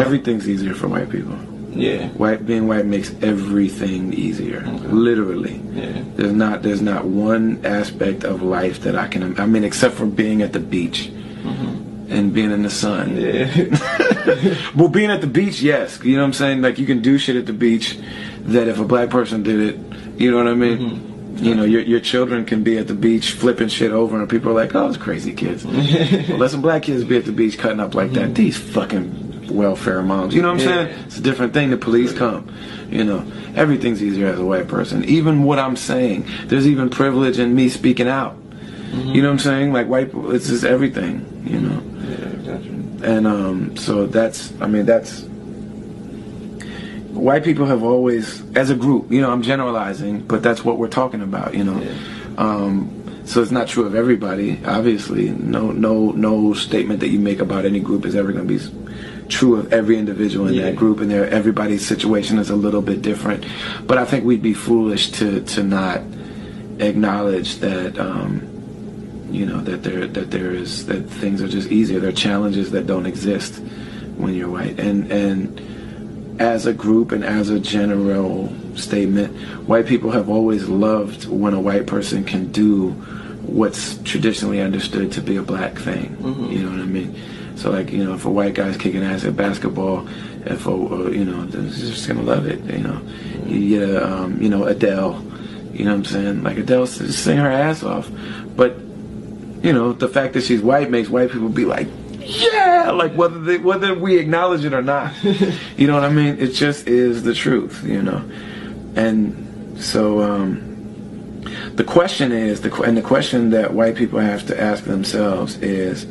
Everything's easier for white people. Yeah. Being white makes everything easier. Okay. Literally. Yeah. There's not one aspect of life that I mean, except for being at the beach. And being in the sun. Yeah. Well, being at the beach, yes. You know what I'm saying? Like, you can do shit at the beach that if a black person did it, you know what I mean? You know, your children can be at the beach flipping shit over, and people are like, oh, it's crazy kids. Well, let some black kids be at the beach cutting up like that. These fucking welfare moms. You know what I'm saying? It's a different thing. The police come. You know, everything's easier as a white person. Even what I'm saying, there's even privilege in me speaking out. You know what I'm saying? Like, white, it's just everything, you know? Yeah, gotcha. And so that's white people have always, as a group, you know, I'm generalizing, but that's what we're talking about, you know? Yeah. So it's not true of everybody, obviously. No statement that you make about any group is ever going to be true of every individual in that group, and everybody's situation is a little bit different. But I think we'd be foolish to not acknowledge that, you know, that things are just easier. There are challenges that don't exist when you're white. And as a group and as a general statement, white people have always loved when a white person can do what's traditionally understood to be a black thing. You know what I mean? So, like, you know, if a white guy's kicking ass at basketball, you know, he's just gonna love it. You know, you get you know, Adele. You know what I'm saying? Like, Adele sing her ass off, but you know, the fact that she's white makes white people be like, yeah, like whether we acknowledge it or not. You know what I mean? It just is the truth, you know. And so the question is, the question that white people have to ask themselves is,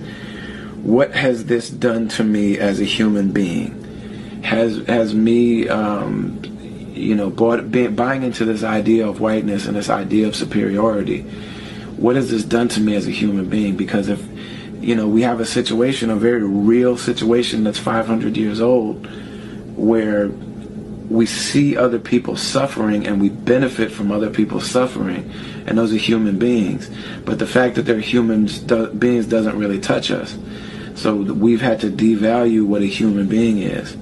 what has this done to me as a human being? Has me, you know, buying into this idea of whiteness and this idea of superiority, what has this done to me as a human being? Because if, you know, we have a situation, a very real situation that's 500 years old, where we see other people suffering and we benefit from other people's suffering, and those are human beings. But the fact that they're human beings doesn't really touch us. So we've had to devalue what a human being is.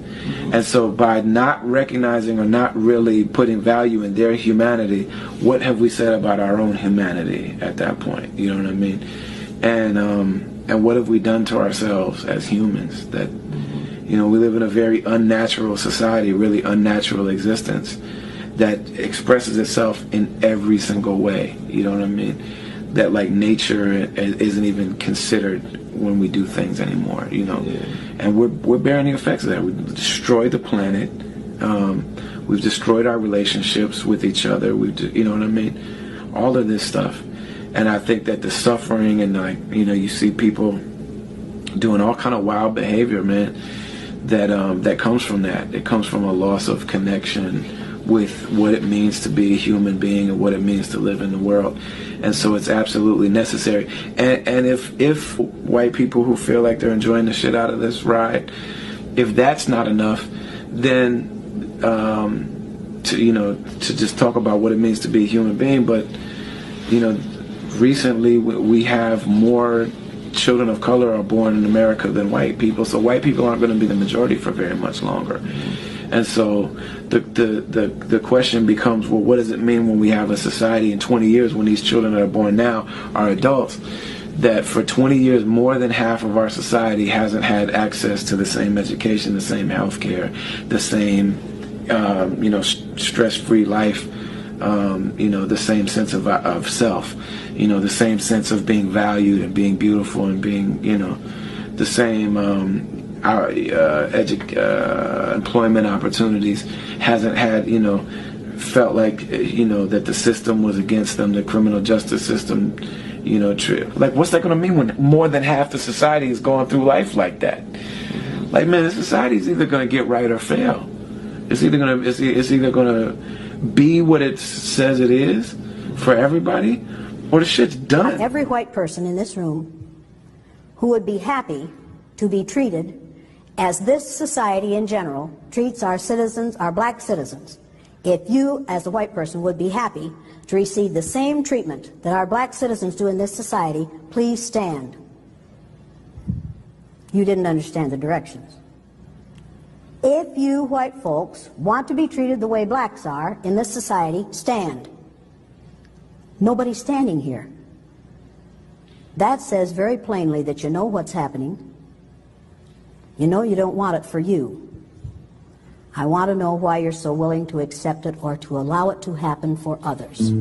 And so by not recognizing or not really putting value in their humanity, what have we said about our own humanity at that point? You know what I mean? And what have we done to ourselves as humans? That, you know, we live in a very unnatural society, really unnatural existence that expresses itself in every single way. You know what I mean? That, like, nature isn't even considered when we do things anymore, you know. And we're bearing the effects of that. We've destroyed the planet. We've destroyed our relationships with each other. You know what I mean? All of this stuff. And I think that the suffering and, like, you know, you see people doing all kind of wild behavior, man, that comes from that. It comes from a loss of connection with what it means to be a human being and what it means to live in the world. And so it's absolutely necessary. And if white people who feel like they're enjoying the shit out of this ride, if that's not enough, then to just talk about what it means to be a human being. But, you know, recently we have more children of color are born in America than white people, so white people aren't going to be the majority for very much longer. And so the question becomes, well, what does it mean when we have a society in 20 years, when these children that are born now are adults, that for 20 years more than half of our society hasn't had access to the same education, the same health care, the same stress-free life, the same sense of self, the same sense of being valued and being beautiful and being, the same employment opportunities, hasn't had, felt like, that the system was against them, the criminal justice system, like, what's that going to mean when more than half the society is going through life like that? Like, man, the society is either going to get right or fail. It's either going to be what it says it is for everybody, or the shit's done. Every white person in this room who would be happy to be treated as this society in general treats our citizens, our black citizens, if you as a white person would be happy to receive the same treatment that our black citizens do in this society, please stand. You didn't understand the directions. If you white folks want to be treated the way blacks are in this society, stand. Nobody's standing here. That says very plainly that you know what's happening. You know you don't want it for you. I want to know why you're so willing to accept it or to allow it to happen for others.